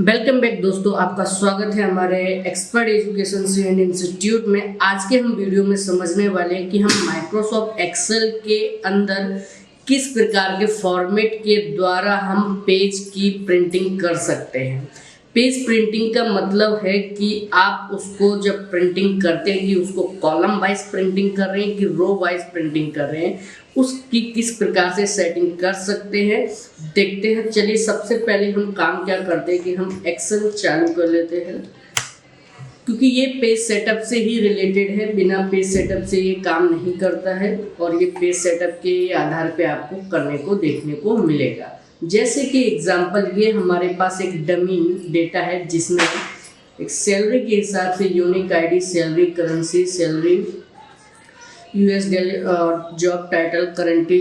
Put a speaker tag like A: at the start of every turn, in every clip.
A: Welcome back दोस्तों, आपका स्वागत है हमारे एक्सपर्ट एजुकेशन एंड इंस्टीट्यूट में। आज के हम वीडियो में समझने वाले हैं कि हम माइक्रोसॉफ्ट एक्सेल के अंदर किस प्रकार के फॉर्मेट के द्वारा हम पेज की प्रिंटिंग कर सकते हैं। पेज प्रिंटिंग का मतलब है कि आप उसको जब प्रिंटिंग करते हैं कि उसको कॉलम वाइज प्रिंटिंग कर रहे हैं कि रो वाइज प्रिंटिंग कर रहे हैं, उसकी किस प्रकार से सेटिंग कर सकते हैं देखते हैं। चलिए सबसे पहले हम काम क्या करते हैं कि हम एक्सेल चालू कर लेते हैं, क्योंकि ये पेज सेटअप से ही रिलेटेड है। बिना पेज सेटअप से ये काम नहीं करता है और ये पेज सेटअप के आधार पे आपको करने को देखने को मिलेगा। जैसे कि एग्जांपल, ये हमारे पास एक डमी डेटा है जिसमें एक सैलरी के हिसाब से unique ID, salary, currency, salary, US job title, currently,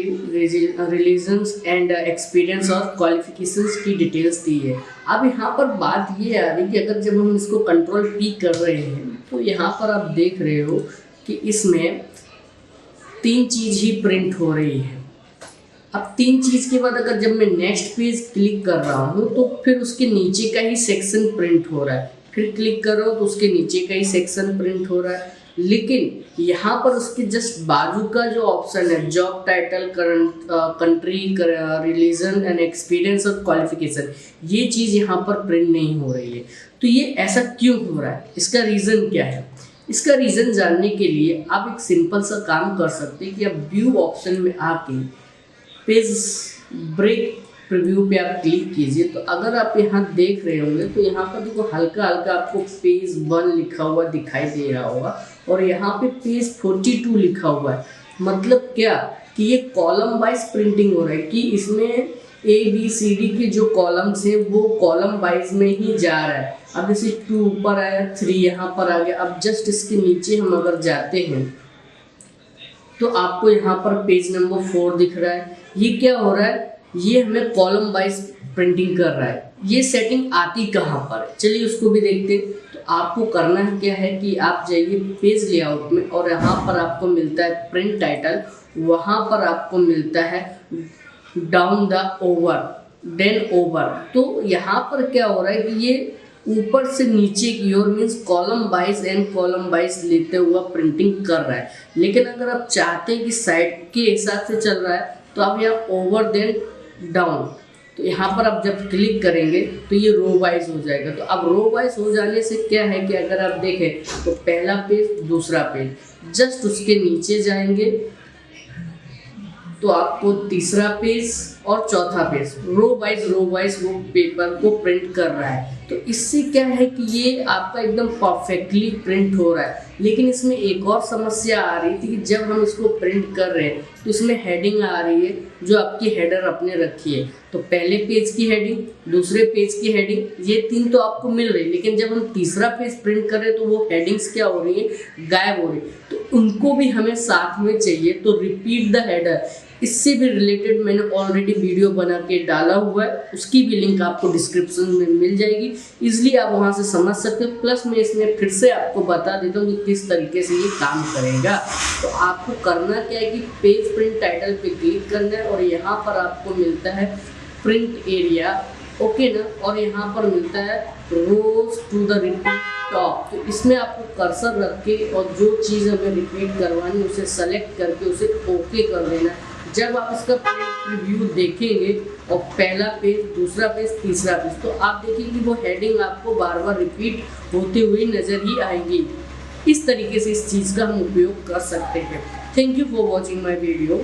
A: religions and experience और क्वालिफिकेशंस की डिटेल्स दी है। अब यहाँ पर बात ये आ रही कि अगर जब हम इसको कंट्रोल पी कर रहे हैं तो यहाँ पर आप देख रहे हो कि इसमें तीन चीज़ ही प्रिंट हो रही है। अब तीन चीज़ के बाद अगर जब मैं नेक्स्ट पेज क्लिक कर रहा हूँ तो फिर उसके नीचे का ही सेक्शन प्रिंट हो रहा है, फिर क्लिक कर रहा हूँ तो उसके नीचे का ही सेक्शन प्रिंट हो रहा है। लेकिन यहाँ पर उसके जस्ट बाजू का जो ऑप्शन है, job title, country, religion and experience और क्वालिफिकेशन, ये चीज़ यहाँ पर प्रिंट नहीं हो रही है। तो ये ऐसा क्यों हो रहा है, इसका रीज़न क्या है? इसका रीज़न जानने के लिए आप एक सिंपल सा काम कर सकते हैं कि आप व्यू ऑप्शन में आके पेज ब्रेक प्रीव्यू पे आप क्लिक कीजिए। तो अगर आप यहाँ देख रहे होंगे तो यहाँ पर देखो हल्का हल्का आपको पेज 1 लिखा हुआ दिखाई दे रहा होगा और यहाँ पे पेज 42 लिखा हुआ है। मतलब क्या कि ये कॉलम वाइज प्रिंटिंग हो रहा है कि इसमें ABCD के जो कॉलम्स हैं वो कॉलम वाइज में ही जा रहा है। अब जैसे 2 ऊपर आया, 3 यहाँ पर आ गया। अब जस्ट इसके नीचे हम अगर जाते हैं तो आपको यहाँ पर पेज नंबर 4 दिख रहा है। ये क्या हो रहा है, ये हमें कॉलम वाइज प्रिंटिंग कर रहा है। ये सेटिंग आती कहाँ पर है, चलिए उसको भी देखते हैं। तो आपको करना क्या है कि आप जाइए पेज लेआउट में और यहाँ पर आपको मिलता है प्रिंट टाइटल, वहाँ पर आपको मिलता है down the over, then over. तो यहाँ पर क्या हो रहा है कि ये ऊपर से नीचे की ओर means column wise and column wise लेते हुआ प्रिंटिंग कर रहा है। लेकिन अगर आप चाहते हैं कि साइड के हिसाब से चल रहा है तो आप यहाँ ओवर देन डाउन, तो यहाँ पर आप जब क्लिक करेंगे तो ये रो वाइज हो जाएगा। तो अब रो वाइज हो जाने से क्या है कि अगर आप देखें तो पहला पेज, दूसरा पेज, जस्ट उसके नीचे जाएंगे तो आपको तीसरा पेज और चौथा पेज रो वाइज वो पेपर को प्रिंट कर रहा है। तो इससे क्या है कि ये आपका एकदम परफेक्टली प्रिंट हो रहा है। लेकिन इसमें एक और समस्या आ रही थी कि जब हम इसको प्रिंट कर रहे हैं तो इसमें हेडिंग आ रही है जो आपकी हेडर अपने रखी है। तो पहले पेज की हेडिंग, दूसरे पेज की हेडिंग, ये तीन तो आपको मिल रही है। लेकिन जब हम तीसरा पेज प्रिंट कर रहे हैं तो वो हेडिंग्स क्या हो रही है, गायब हो रही है। तो उनको भी हमें साथ में चाहिए। तो रिपीट द हेडर, इससे भी रिलेटेड मैंने ऑलरेडी वीडियो बना के डाला हुआ है, उसकी भी लिंक आपको डिस्क्रिप्शन में मिल जाएगी। इसलिए आप वहां से समझ सकते हो। प्लस मैं इसमें फिर से आपको बता देता हूँ कि किस तरीके से ये काम करेगा। तो आपको करना क्या है कि पेज प्रिंट टाइटल पे क्लिक करना है और यहाँ पर आपको मिलता है प्रिंट एरिया, ओके ना, और यहाँ पर मिलता है रोज टू द रिपीट टॉप। तो इसमें आपको कर्सर रख के और जो चीज़ हमें रिपीट करवानी है उसे सेलेक्ट करके उसे ओके कर देना है। जब आप इसका प्रीव्यू देखेंगे और पहला पेज, दूसरा पेज, तीसरा पेज, तो आप देखेंगे वो हेडिंग आपको बार बार रिपीट होते हुए नजर ही आएगी। इस तरीके से इस चीज़ का हम उपयोग कर सकते हैं। Thank you for watching my video.